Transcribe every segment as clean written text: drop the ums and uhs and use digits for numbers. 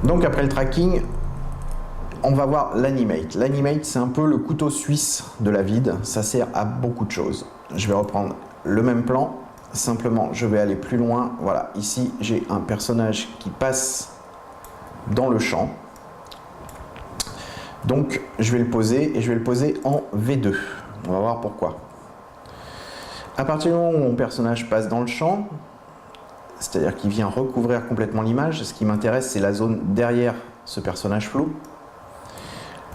Donc après le tracking, on va voir l'animate. L'animate, c'est un peu le couteau suisse de la vide. Ça sert à beaucoup de choses. Je vais reprendre le même plan. Simplement, je vais aller plus loin. Voilà, ici, j'ai un personnage qui passe dans le champ. Donc, je vais le poser et je vais le poser en V2. On va voir pourquoi. À partir du moment où mon personnage passe dans le champ, c'est-à-dire qu'il vient recouvrir complètement l'image, ce qui m'intéresse, c'est la zone derrière ce personnage flou.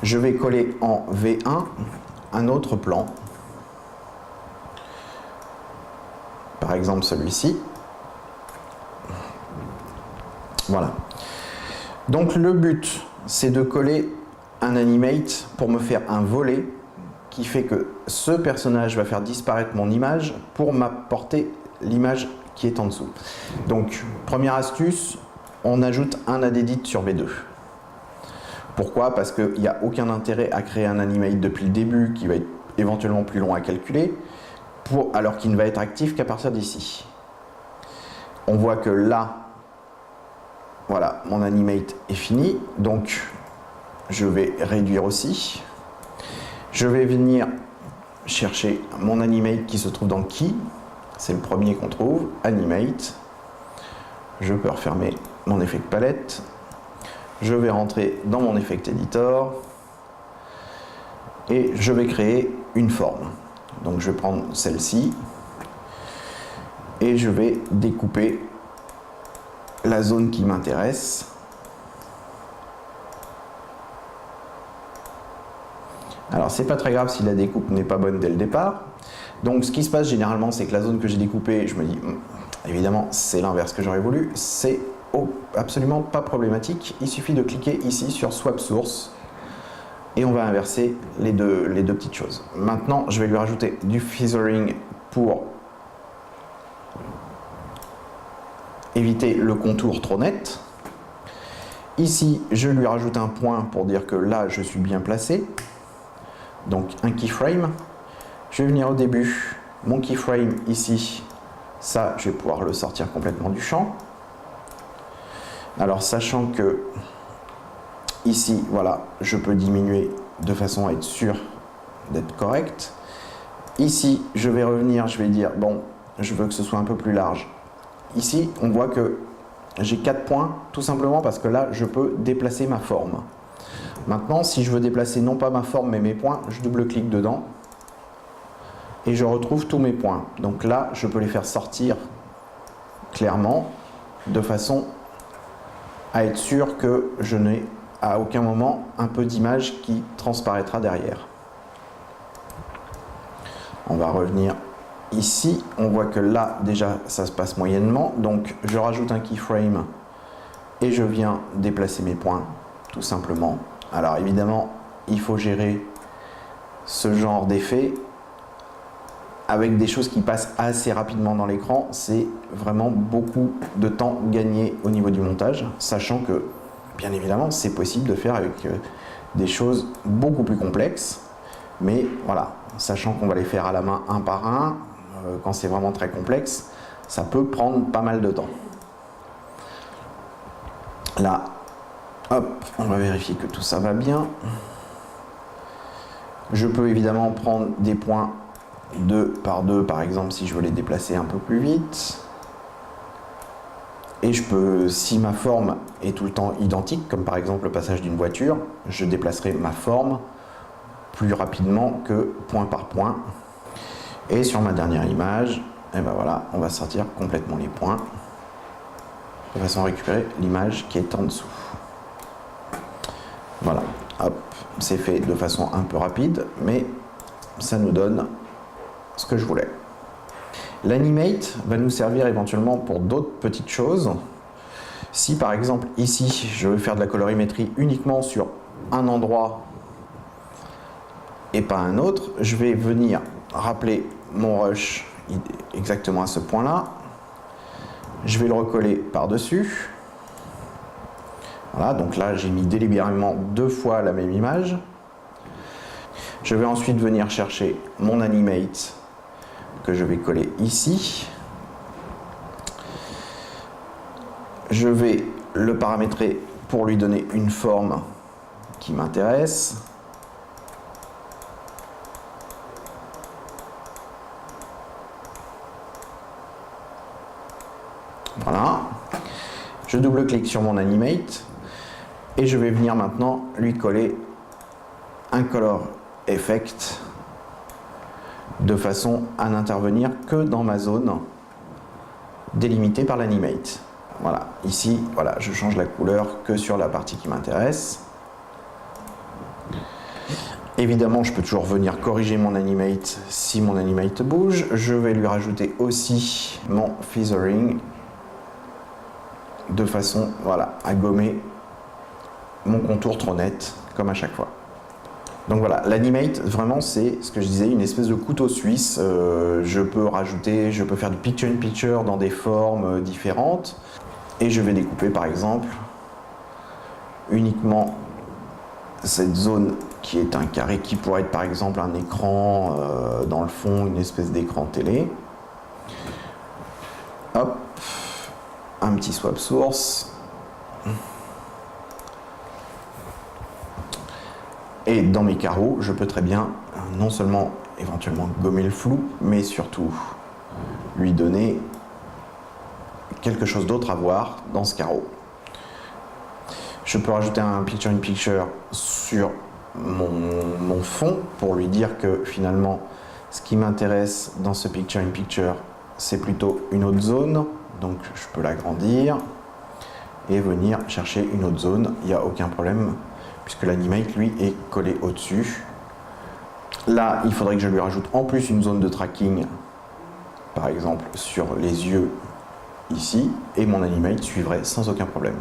Je vais coller en V1 un autre plan. Par exemple celui-ci. Voilà. Donc le but, c'est de coller un animate pour me faire un volet qui fait que ce personnage va faire disparaître mon image pour m'apporter l'image qui est en dessous. Donc, première astuce, on ajoute un add edit sur V2. Pourquoi? Parce qu'il n'y a aucun intérêt à créer un animate depuis le début qui va être éventuellement plus long à calculer, alors qu'il ne va être actif qu'à partir d'ici. On voit que là, voilà, mon animate est fini, donc je vais réduire aussi. Je vais venir chercher mon animate qui se trouve dans Key. C'est le premier qu'on trouve, Animate. Je peux refermer mon effet de palette. Je vais rentrer dans mon Effect Editor. Et je vais créer une forme. Donc je vais prendre celle-ci. Et je vais découper la zone qui m'intéresse. Alors c'est pas très grave si la découpe n'est pas bonne dès le départ. Donc ce qui se passe généralement, c'est que la zone que j'ai découpée, je me dis, évidemment c'est l'inverse que j'aurais voulu, c'est absolument pas problématique. Il suffit de cliquer ici sur Swap Source et on va inverser les deux petites choses. Maintenant, je vais lui rajouter du feathering pour éviter le contour trop net. Ici, je lui rajoute un point pour dire que là, je suis bien placé. Donc un keyframe. Je vais venir au début, mon keyframe ici, ça je vais pouvoir le sortir complètement du champ. Alors sachant que ici, voilà, je peux diminuer de façon à être sûr d'être correct. Ici, je vais revenir, je vais dire, bon, je veux que ce soit un peu plus large. Ici, on voit que j'ai 4 points, tout simplement parce que là, je peux déplacer ma forme. Maintenant, si je veux déplacer non pas ma forme mais mes points, je double-clique dedans et je retrouve tous mes points. Donc là, je peux les faire sortir clairement de façon à être sûr que je n'ai à aucun moment un peu d'image qui transparaîtra derrière. On va revenir ici. On voit que là, déjà, ça se passe moyennement. Donc, je rajoute un keyframe et je viens déplacer mes points, tout simplement. Alors évidemment, il faut gérer ce genre d'effet avec des choses qui passent assez rapidement dans l'écran. C'est vraiment beaucoup de temps gagné au niveau du montage, sachant que, bien évidemment, c'est possible de faire avec des choses beaucoup plus complexes. Mais voilà, sachant qu'on va les faire à la main un par un, quand c'est vraiment très complexe, ça peut prendre pas mal de temps. Là, hop, on va vérifier que tout ça va bien. Je peux évidemment prendre des points 2 par 2, par exemple, si je veux les déplacer un peu plus vite. Et je peux, si ma forme est tout le temps identique, comme par exemple le passage d'une voiture, je déplacerai ma forme plus rapidement que point par point. Et sur ma dernière image, et ben voilà, on va sortir complètement les points de façon à récupérer l'image qui est en dessous. Voilà, hop, c'est fait de façon un peu rapide, mais ça nous donne ce que je voulais. L'animate va nous servir éventuellement pour d'autres petites choses. Si par exemple ici, je veux faire de la colorimétrie uniquement sur un endroit et pas un autre, je vais venir rappeler mon rush exactement à ce point-là. Je vais le recoller par-dessus. Voilà, donc là j'ai mis délibérément 2 fois la même image. Je vais ensuite venir chercher mon animate que je vais coller ici. Je vais le paramétrer pour lui donner une forme qui m'intéresse. Voilà. Je double-clique sur mon Animate et je vais venir maintenant lui coller un Color Effect de façon à n'intervenir que dans ma zone délimitée par l'Animate. Voilà, ici, voilà, je change la couleur que sur la partie qui m'intéresse. Évidemment, je peux toujours venir corriger mon Animate si mon Animate bouge. Je vais lui rajouter aussi mon Feathering de façon, voilà, à gommer mon contour trop net, comme à chaque fois. Donc voilà, l'Animate, vraiment, c'est ce que je disais, une espèce de couteau suisse. Je peux rajouter, je peux faire du picture-in-picture dans des formes différentes. Et je vais découper, par exemple, uniquement cette zone qui est un carré, qui pourrait être, par exemple, un écran dans le fond, une espèce d'écran télé. Hop, un petit swap source. Et dans mes carreaux, je peux très bien non seulement éventuellement gommer le flou, mais surtout lui donner quelque chose d'autre à voir dans ce carreau. Je peux rajouter un picture-in-picture sur mon fond pour lui dire que finalement, ce qui m'intéresse dans ce picture-in-picture, c'est plutôt une autre zone. Donc je peux l'agrandir et venir chercher une autre zone, il n'y a aucun problème, puisque l'Animate, lui, est collé au-dessus. Là, il faudrait que je lui rajoute en plus une zone de tracking, par exemple sur les yeux ici, et mon Animate suivrait sans aucun problème.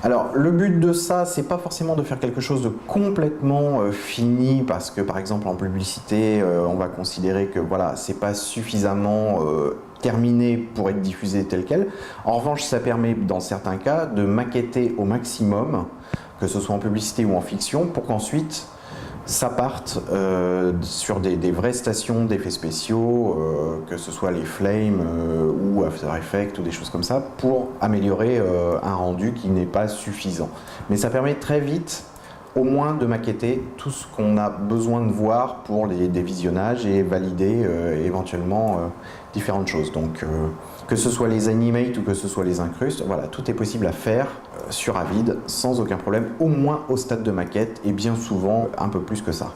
Alors, le but de ça, c'est pas forcément de faire quelque chose de complètement fini, parce que par exemple en publicité, on va considérer que voilà, c'est pas suffisamment terminé pour être diffusé tel quel. En revanche, ça permet dans certains cas de maqueter au maximum, que ce soit en publicité ou en fiction, pour qu'ensuite ça parte sur des vraies stations d'effets spéciaux, que ce soit les Flames ou After Effects ou des choses comme ça, pour améliorer un rendu qui n'est pas suffisant. Mais ça permet très vite au moins de maqueter tout ce qu'on a besoin de voir pour des visionnages et valider éventuellement différentes choses. Donc que ce soit les Animate ou que ce soit les incrustes, voilà, tout est possible à faire sur Avid sans aucun problème, au moins au stade de maquette et bien souvent un peu plus que ça.